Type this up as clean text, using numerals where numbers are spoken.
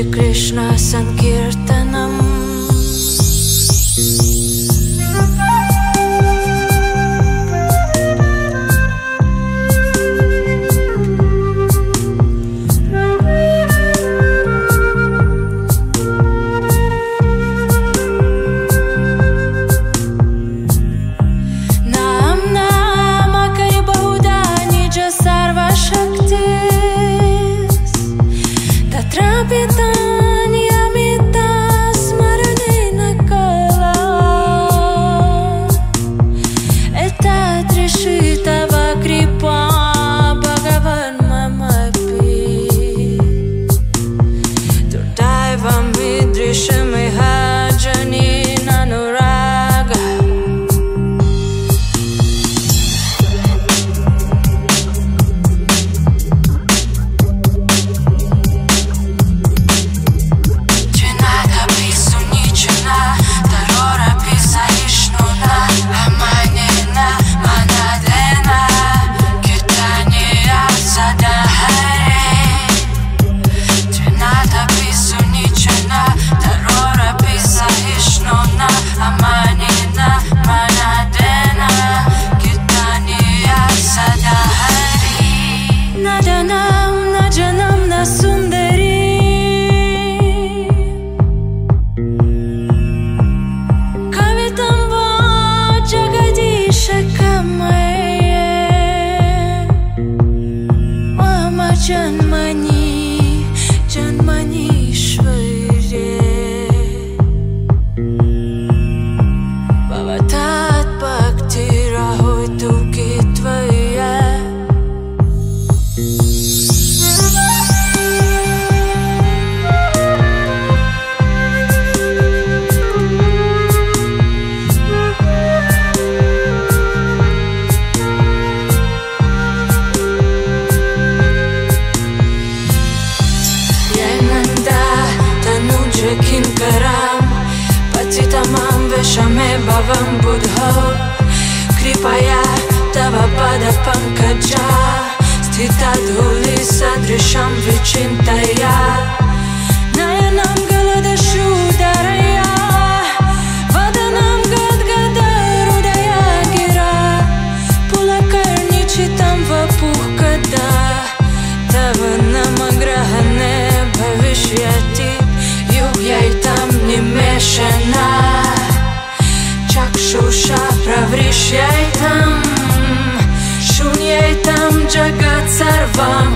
Shri Krishna Sankirtanam. Janmani, Janmanishwari Bhavatat Bhakti Rahoy Tu Kitvaya. Kinkaram Patitamam Veshame Bhavam Buddho Kripaya Tava Pada Pankaja Sthita Dhuli Sadrisham Vichintaya Nayanam Galadashu Daraya Vadanam Gadgada Rudaya Gira Pulakarnichitam Vapuhkada Tava Namagrahane Bhavishyati Yaitam nimeshana Chakshusha pravrishyaitam Shunyaitam jagat sarvam